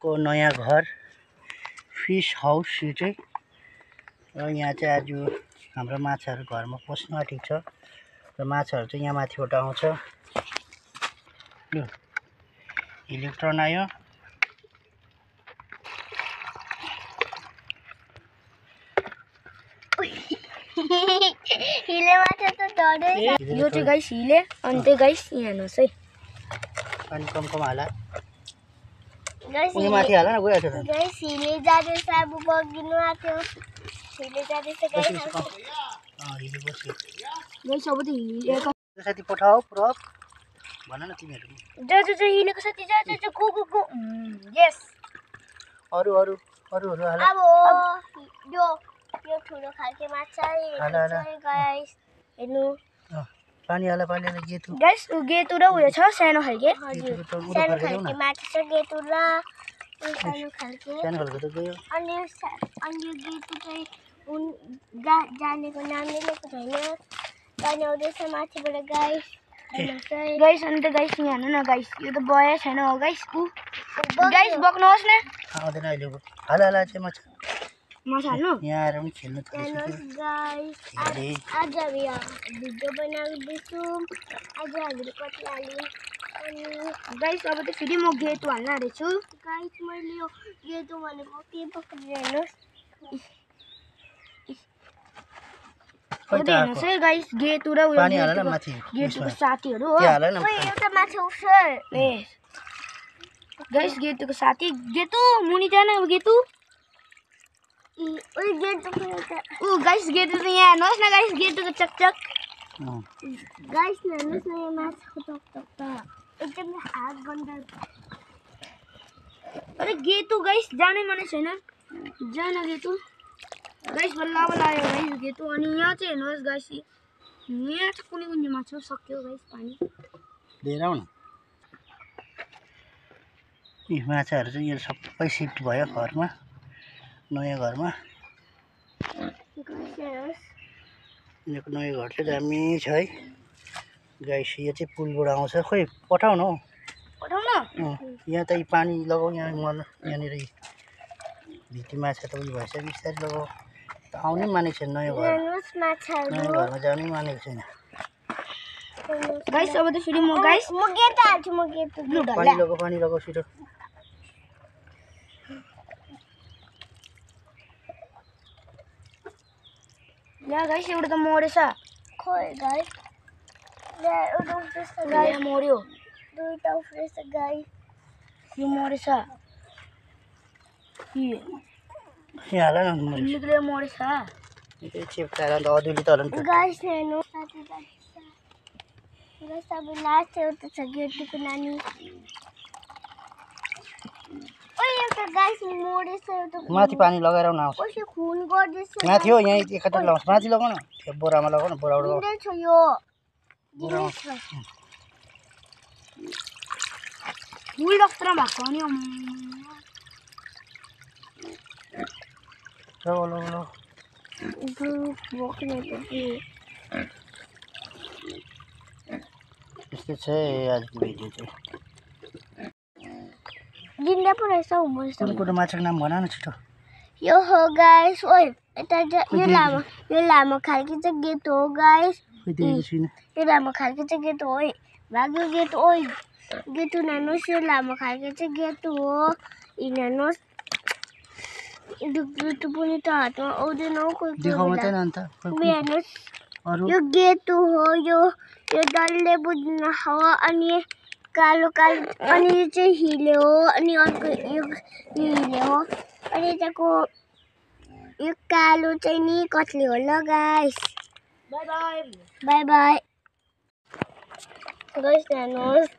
को नयाँ घर फिश हाउस यो चाहिँ र यहाँ चाहिँ आज हाम्रो माछाहरू घरमा पस्न आँटेको छ र माछाहरू चाहिँ यहाँ माथिबाट आउँछ। ल इलेक्ट्रोन आयो। हिले माछा त डरै यो चाहिँ गाइस हिले अनि त्यो गाइस यहाँ हेर्नुस् है पानी कम हाला गाइस उनी माथि हाला न गइहाल्छ त गाइस हिले जाँदैछ अब बगिनु आथ्यो हिले जाँदैछ गाइस हिले बस्यो गाइस अब त हिलेको साथी पठाऊ प्रभ भन न तिमीहरु जो हिलेको साथी जो गो गो गो यस अरु हाला अब यो ठुलो खालके माछा है गाइस हेर्नु पानी हाला गेतु गाइस गेतु र उयो छ सानो खालके हजुर सानो खालके माछा छ गेतु र सानो खालके त गयो अनि यो गेतु चाहिँ जानेको नामले लेखेको छैन जाने आउँदैछ माथिबाट गाइस गाइस अनि त गाइस यहाँ हेर्नु न गाइस यो त बया छैन हो गाइस गाइस बक्नुहोस् न आउँदैन अहिले हाला चाहिँ माछा हाल्नु यहाँ आएर पनि खेल्नु थाल्छु गाइस आज हामी भिडियो बनाउँदैछु आज हामीले कति हाल्यौँ अनि गाइस अब त फेरि म गेतु हाल्न आँटेछु गाइस मैले यो गेतु भनेको के पक्रिनु हेर्नुहोस् हेर्नुहोस् है गाइस गेतु र उयो गेतुको साथीहरू हो एउटा माछा उठ्छ गाइस गेतुको साथी गेतु मुनि जान अब गेतु गाइस गेटु त यहाँ हेर्नुहोस् न गाइस गेटुको चकचक गाइस हेर्नुहोस् न यो माछाको चकचक त एकदमै हात गन्दा अरे गेटु गाइस जानै मनै छैन जान गेटु गाइस बल्ल आयो गाइस गेटु अनि यहाँ चाहिँ हेर्नुहोस् गाइस यहाँ चाहिँ कुनै माछा सक्यो गाइस पानी लिएर आउन यी माछाहरू चाहिँ यो सबै शिफ्ट भयो घरमा नयाँ घरमा यिनीहरूको नयाँ घर चाहिँ दामी छ है गाइस यो चाहिँ पुलबाट आउँछ खोइ पठाउ न हौ यहाँ त पानी लगाऊ यहाँ यहाँनिर भित्री माछा त उयो भएछ बिस्तारै लगाऊ त आउनै मानेको छैन नयाँ घरमा जानै मानेको छैन गाइस अब त फेरि म गेट हाल्छु पानी लगाऊ छिटो यहाँ गाइस एउटा त मरेछ खोइ गाइस एउटा उफ्रेछ गाइस मर्यो दुईटा उफ्रेछ गाइस यो मरेछ यहाँ हाला न निक्ले मरेछ यो चेप्टाएर अन्त अदुली त हलन गाइस हेर्नु साथी गाइस अब लास्ट एउटा छ गेटुको नानी गाइस मोरेछ एउटा माथि पानी लगाएर आउन आउँछ ओसे खुन गर्दैछ माथि हो यहाँ एकैचोटि लाउँछ माथि लगाउन त्यो बोरामा लगाउन बोराबाट छ यो फुल डक्टर भएको नि यस्तै छ आजको भिडियो चाहिँ गिन्दा पो रहेछ कुन माछाको नाम भन न छिटो यो हो गाइस ओइ यता यो लामो खालके चाहिँ गेट हो गाइस यो लामो खालके चाहिँ गेट हो है भाग्यो गेट ओइ गेटु हेर्नुहोस् यो लामो खालके चाहिँ गेट हो हेर्नुहोस् गेटु पनि त हातमा आउँदैन हौ हेर्नुहोस् यो गेटु हो यो डल्ले बुझ्न हो अनि कालो अनि यो चाहिँ हिले हो अनि अर्को यो हिले हो अनि यताको यो कालो चाहिँ नि कत्ले हो ल गाइस बाई बाई गाइस हेर्नुहोस्